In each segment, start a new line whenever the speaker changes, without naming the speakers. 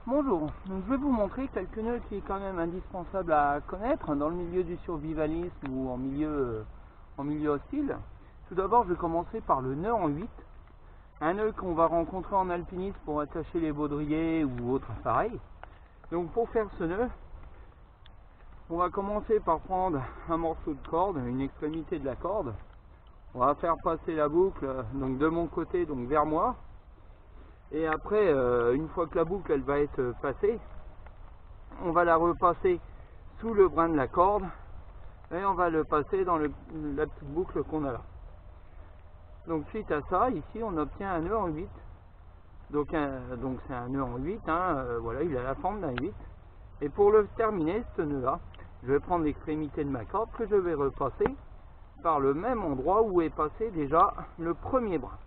Bonjour, donc je vais vous montrer quelques nœuds qui est quand même indispensable à connaître dans le milieu du survivalisme ou en milieu hostile. Tout d'abord, je vais commencer par le nœud en 8, un nœud qu'on va rencontrer en alpinisme pour attacher les baudriers ou autres appareils. Donc pour faire ce nœud, on va commencer par prendre un morceau de corde, une extrémité de la corde. On va faire passer la boucle donc de mon côté donc vers moi. Et après, une fois que la boucle elle va être passée, on va la repasser sous le brin de la corde et on va le passer dans la petite boucle qu'on a là. Donc suite à ça, ici on obtient un nœud en 8. Donc c'est un nœud en 8, voilà, il a la forme d'un 8. Et pour le terminer, ce nœud là, je vais prendre l'extrémité de ma corde que je vais repasser par le même endroit où est passé déjà le premier brin.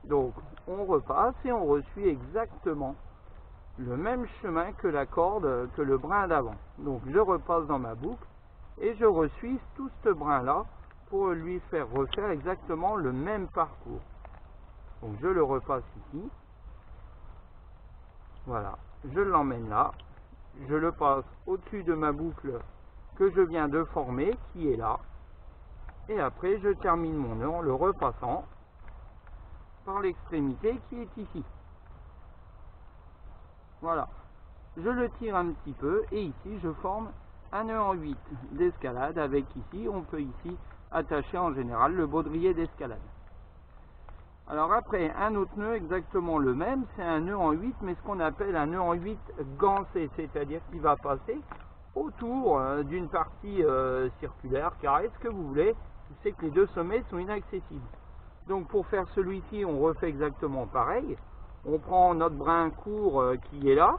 Donc on repasse et on resuit exactement le même chemin que la corde, que le brin d'avant. Donc je repasse dans ma boucle et je resuis tout ce brin là pour lui faire refaire exactement le même parcours. Donc je le repasse ici, voilà, je l'emmène là, je le passe au-dessus de ma boucle que je viens de former qui est là, et après je termine mon nœud en le repassant par l'extrémité qui est ici. Voilà, je le tire un petit peu et ici je forme un nœud en 8 d'escalade avec ici, on peut ici attacher en général le baudrier d'escalade. Alors après, un autre nœud exactement le même, c'est un nœud en 8 mais ce qu'on appelle un nœud en 8 gancé, c'est-à-dire qu'il va passer autour d'une partie circulaire, carrée, ce que vous voulez, c'est que les deux sommets sont inaccessibles. Donc pour faire celui-ci, on refait exactement pareil. On prend notre brin court qui est là,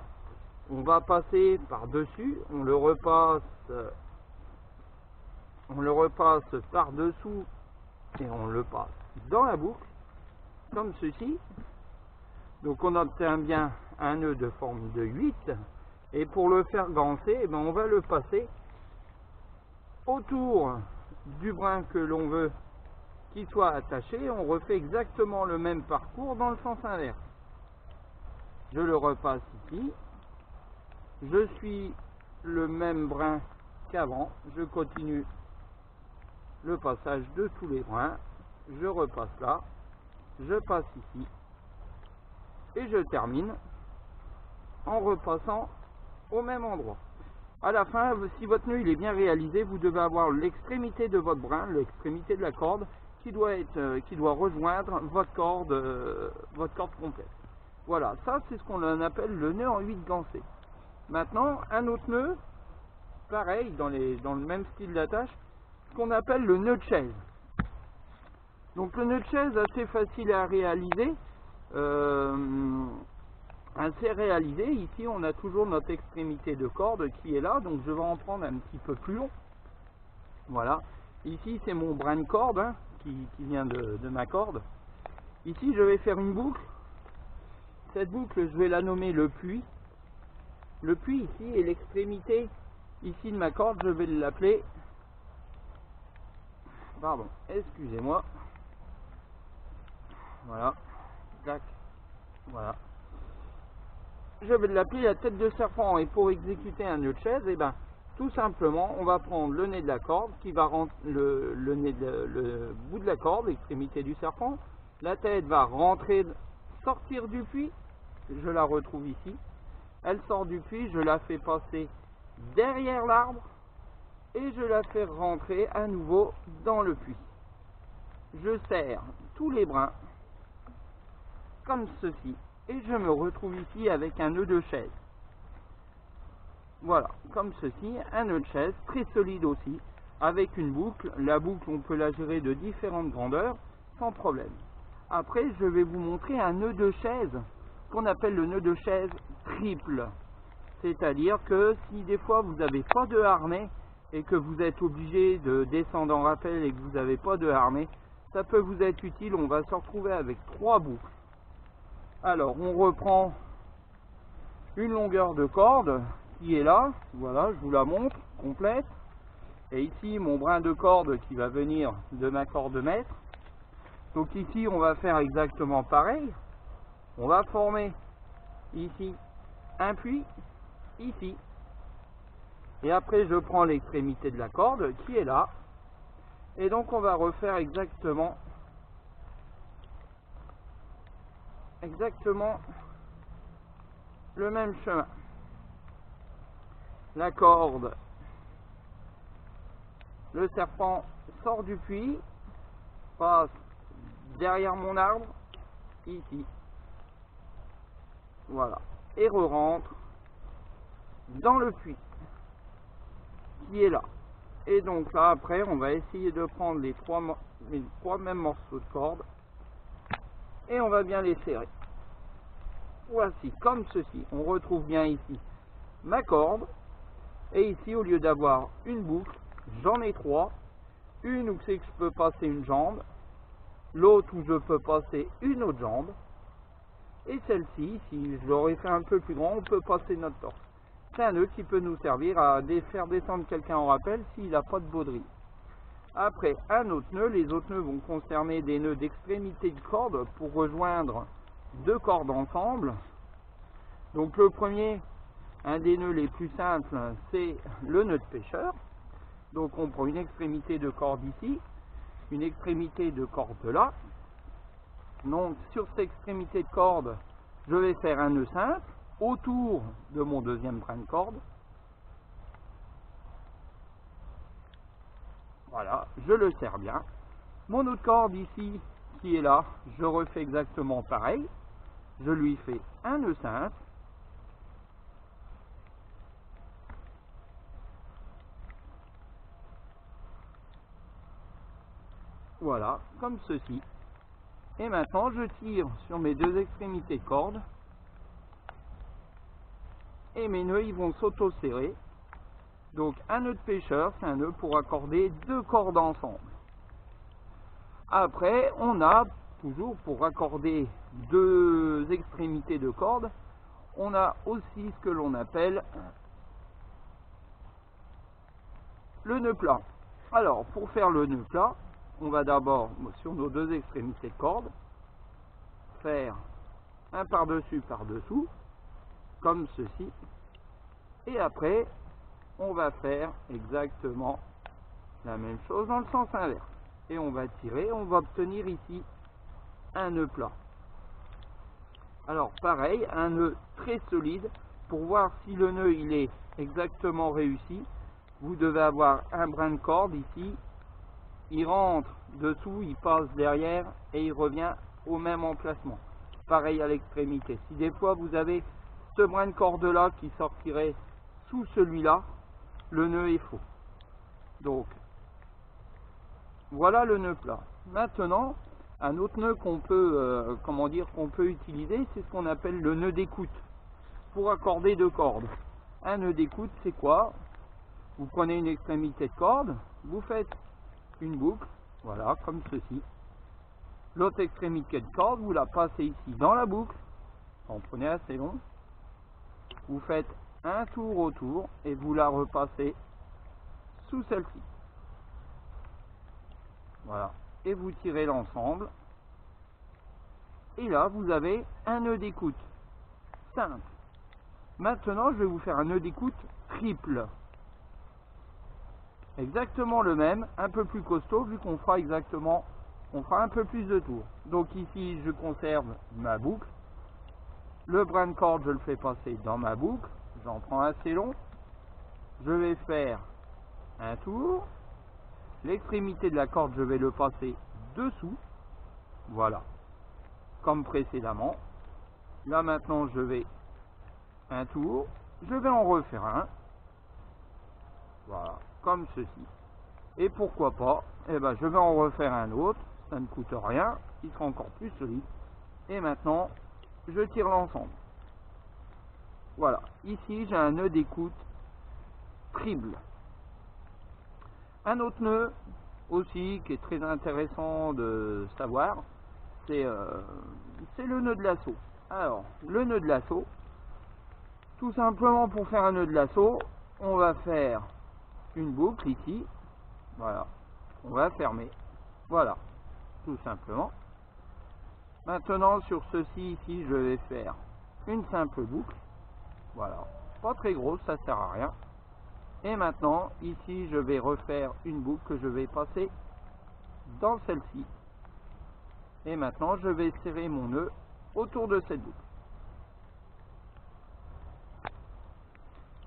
on va passer par-dessus, on le repasse par-dessous et on le passe dans la boucle, comme ceci. Donc on obtient bien un nœud de forme de 8, et pour le faire gancer, on va le passer autour du brin que l'on veut qu'il soit attaché. On refait exactement le même parcours dans le sens inverse. Je le repasse ici, je suis le même brin qu'avant, je continue le passage de tous les brins, je repasse là, je passe ici et je termine en repassant au même endroit. À la fin, si votre nœud il est bien réalisé, vous devez avoir l'extrémité de votre brin, l'extrémité de la corde qui doit rejoindre votre corde complète. Voilà, ça c'est ce qu'on appelle le nœud en 8 gancé. Maintenant, un autre nœud, pareil, dans le même style d'attache, ce qu'on appelle le nœud de chaise. Donc le nœud de chaise, assez facile à réaliser. Ici on a toujours notre extrémité de corde qui est là, donc je vais en prendre un petit peu plus long. Voilà, ici c'est mon brin de corde qui vient de ma corde. Ici je vais faire une boucle. Cette boucle je vais la nommer le puits. Le puits ici est l'extrémité ici de ma corde, je vais l'appeler, pardon, excusez-moi, voilà, tac, voilà. Je vais l'appeler la tête de serpent, et pour exécuter un nœud de chaise, tout simplement, on va prendre le nez de la corde, qui va rentrer le bout de la corde, l'extrémité du serpent. La tête va rentrer, sortir du puits, je la retrouve ici. Elle sort du puits, je la fais passer derrière l'arbre, et je la fais rentrer à nouveau dans le puits. Je serre tous les brins, comme ceci. Et je me retrouve ici avec un nœud de chaise. Voilà, comme ceci, un nœud de chaise, très solide aussi, avec une boucle. La boucle, on peut la gérer de différentes grandeurs, sans problème. Après, je vais vous montrer un nœud de chaise, qu'on appelle le nœud de chaise triple. C'est-à-dire que si des fois vous n'avez pas de harnais, et que vous êtes obligé de descendre en rappel et que vous n'avez pas de harnais, ça peut vous être utile, on va se retrouver avec 3 boucles. Alors, on reprend une longueur de corde qui est là, voilà, je vous la montre, complète. Et ici, mon brin de corde qui va venir de ma corde maître. Donc ici, on va faire exactement pareil. On va former ici un puits ici. Et après je prends l'extrémité de la corde qui est là. Et donc on va refaire exactement le même chemin. La corde, le serpent sort du puits, passe derrière mon arbre, ici, voilà, et re-rentre dans le puits qui est là. Et donc là après on va essayer de prendre les trois mêmes morceaux de corde et on va bien les serrer. Voici, comme ceci. On retrouve bien ici ma corde. Et ici, au lieu d'avoir une boucle, j'en ai trois. Une où c'est que je peux passer une jambe. L'autre où je peux passer une autre jambe. Et celle-ci, si je l'aurais fait un peu plus grand, on peut passer notre torse. C'est un nœud qui peut nous servir à faire descendre quelqu'un en rappel s'il n'a pas de baudrier. Après, un autre nœud. Les autres nœuds vont concerner des nœuds d'extrémité de corde pour rejoindre deux cordes ensemble. Donc le premier, un des nœuds les plus simples, c'est le nœud de pêcheur. Donc on prend une extrémité de corde ici, une extrémité de corde là. Donc sur cette extrémité de corde, je vais faire un nœud simple autour de mon deuxième brin de corde. Voilà, je le serre bien. Mon autre corde ici, qui est là, je refais exactement pareil. Je lui fais un nœud simple. Voilà, comme ceci. Et maintenant, je tire sur mes deux extrémités de corde. Et mes nœuds, ils vont s'auto-serrer. Donc, un nœud de pêcheur, c'est un nœud pour accorder deux cordes ensemble. Après, on a toujours pour raccorder deux extrémités de corde, on a aussi ce que l'on appelle le nœud plat. Alors, pour faire le nœud plat, on va d'abord, sur nos deux extrémités de corde, faire un par-dessus, par-dessous, comme ceci. Et après, on va faire exactement la même chose dans le sens inverse. Et on va tirer, on va obtenir ici un nœud plat. Alors pareil, un nœud très solide. Pour voir si le nœud il est exactement réussi, vous devez avoir un brin de corde ici. Il rentre dessous, il passe derrière et il revient au même emplacement. Pareil à l'extrémité. Si des fois vous avez ce brin de corde là qui sortirait sous celui-là, le nœud est faux. Donc voilà le nœud plat. Maintenant, un autre nœud qu'on peut, qu'on peut utiliser, c'est ce qu'on appelle le nœud d'écoute pour accorder deux cordes. Un nœud d'écoute, c'est quoi? Vous prenez une extrémité de corde, vous faites une boucle, voilà, comme ceci. L'autre extrémité de corde, vous la passez ici dans la boucle, en prenez assez long. Vous faites un tour autour et vous la repassez sous celle-ci. Voilà. Et vous tirez l'ensemble. Et là, vous avez un nœud d'écoute. Simple. Maintenant, je vais vous faire un nœud d'écoute triple. Exactement le même, un peu plus costaud, vu qu'on fera exactement, on fera un peu plus de tours. Donc ici, je conserve ma boucle. Le brin de corde, je le fais passer dans ma boucle. J'en prends assez long. Je vais faire un tour. L'extrémité de la corde, je vais le passer dessous. Voilà. Comme précédemment. Là maintenant, je vais un tour. Je vais en refaire un. Voilà. Comme ceci. Et pourquoi pas, eh ben, je vais en refaire un autre. Ça ne coûte rien. Il sera encore plus solide. Et maintenant, je tire l'ensemble. Voilà. Ici, j'ai un nœud d'écoute triple. Un autre nœud aussi qui est très intéressant de savoir, c'est le nœud de lasso. Alors, le nœud de lasso, tout simplement pour faire un nœud de lasso, on va faire une boucle ici, voilà, on va fermer, voilà, tout simplement. Maintenant sur ceci ici, je vais faire une simple boucle, Voilà, pas très grosse, ça sert à rien. Et maintenant, ici, je vais refaire une boucle que je vais passer dans celle-ci. Et maintenant, je vais serrer mon nœud autour de cette boucle.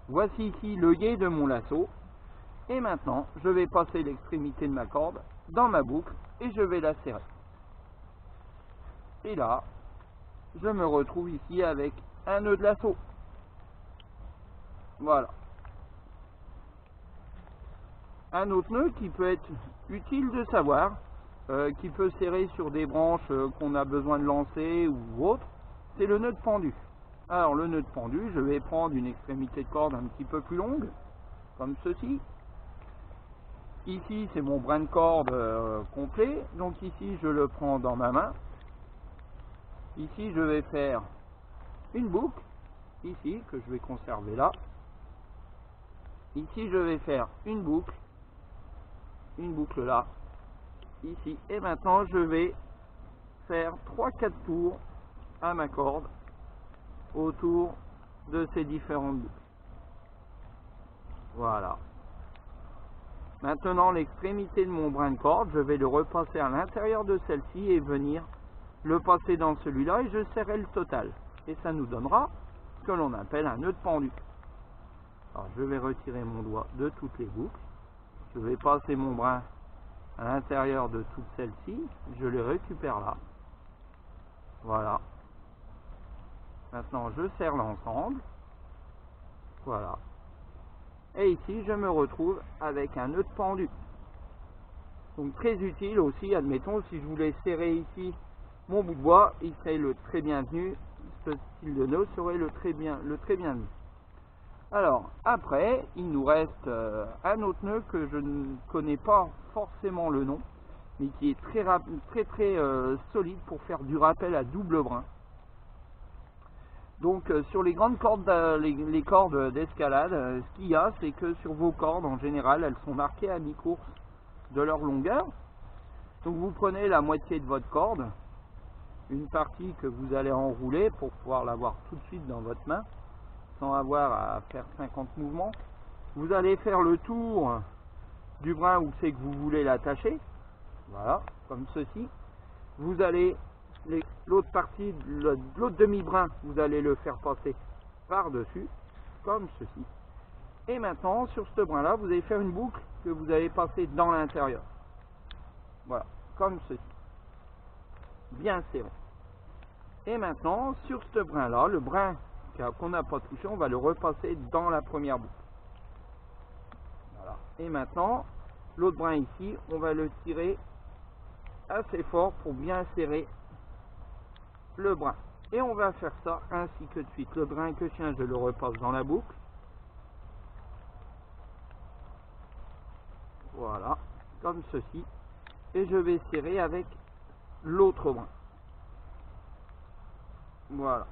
Voici ici le gué de mon lasso. Et maintenant, je vais passer l'extrémité de ma corde dans ma boucle et je vais la serrer. Et là, je me retrouve ici avec un nœud de lasso. Voilà. Un autre nœud qui peut être utile de savoir, qui peut serrer sur des branches qu'on a besoin de lancer ou autre, c'est le nœud de pendu. Alors le nœud de pendu, je vais prendre une extrémité de corde un petit peu plus longue, comme ceci. Ici c'est mon brin de corde complet, donc ici je le prends dans ma main. Ici je vais faire une boucle, ici que je vais conserver là. Ici je vais faire une boucle là, ici. Et maintenant je vais faire 3-4 tours à ma corde autour de ces différentes boucles. Voilà. Maintenant l'extrémité de mon brin de corde, je vais le repasser à l'intérieur de celle-ci et venir le passer dans celui-là et je serrai le total. Et ça nous donnera ce que l'on appelle un nœud de pendu. Alors je vais retirer mon doigt de toutes les boucles. Je vais passer mon brin à l'intérieur de toutes celles-ci. Je les récupère là. Voilà. Maintenant je serre l'ensemble. Voilà. Et ici je me retrouve avec un nœud de pendu. Donc très utile aussi, admettons, si je voulais serrer ici mon bout de bois, il serait le très bienvenu. Ce style de nœud serait le très bienvenu. Alors après, il nous reste un autre nœud que je ne connais pas forcément le nom, mais qui est très solide pour faire du rappel à double brin. Donc sur les grandes cordes, les cordes d'escalade, ce qu'il y a, c'est que sur vos cordes, en général, elles sont marquées à mi-course de leur longueur. Donc vous prenez la moitié de votre corde, une partie que vous allez enrouler pour pouvoir l'avoir tout de suite dans votre main, sans avoir à faire 50 mouvements. Vous allez faire le tour du brin où c'est que vous voulez l'attacher, voilà, comme ceci. Vous allez, l'autre partie, l'autre demi-brin, vous allez le faire passer par-dessus, comme ceci. Et maintenant, sur ce brin-là, vous allez faire une boucle que vous allez passer dans l'intérieur. Voilà, comme ceci. Bien serré. Et maintenant, sur ce brin-là, le brin qu'on n'a pas touché, on va le repasser dans la première boucle. Voilà. Et maintenant, l'autre brin ici, on va le tirer assez fort pour bien serrer le brin. Et on va faire ça ainsi que de suite. Le brin que je tiens, je le repasse dans la boucle. Voilà, comme ceci. Et je vais serrer avec l'autre brin. Voilà.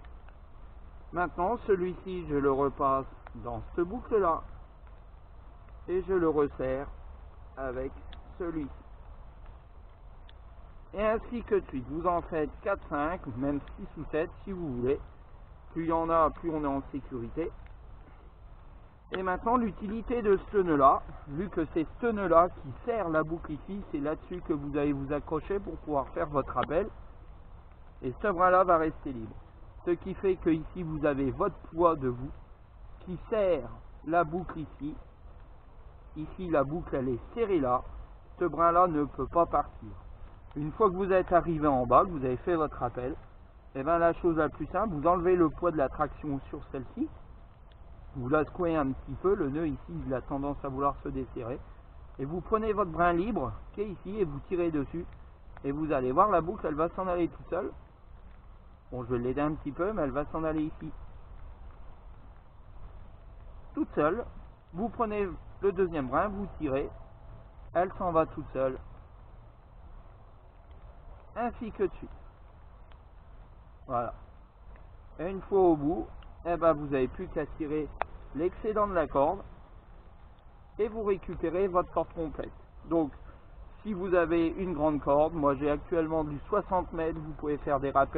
Maintenant, celui-ci, je le repasse dans cette boucle-là. Et je le resserre avec celui-ci. Et ainsi que de suite. Vous en faites 4, 5, même 6 ou 7 si vous voulez. Plus il y en a, plus on est en sécurité. Et maintenant, l'utilité de ce nœud-là, vu que c'est ce nœud-là qui serre la boucle ici, c'est là-dessus que vous allez vous accrocher pour pouvoir faire votre rappel. Et ce brin-là va rester libre. Ce qui fait que ici, vous avez votre poids de vous qui serre la boucle ici. Ici, la boucle, elle est serrée là. Ce brin-là ne peut pas partir. Une fois que vous êtes arrivé en bas, que vous avez fait votre rappel, et bien la chose la plus simple, vous enlevez le poids de la traction sur celle-ci. Vous la secouez un petit peu, le nœud ici, il a tendance à vouloir se desserrer. Et vous prenez votre brin libre, qui est ici, et vous tirez dessus. Et vous allez voir, la boucle, elle va s'en aller toute seule. Bon, je vais l'aider un petit peu, mais elle va s'en aller ici. Toute seule. Vous prenez le deuxième brin, vous tirez. Elle s'en va toute seule. Ainsi que de suite. Voilà. Et une fois au bout, eh ben, vous n'avez plus qu'à tirer l'excédent de la corde et vous récupérez votre corde complète. Donc, si vous avez une grande corde, moi j'ai actuellement du 60 mètres, vous pouvez faire des rappels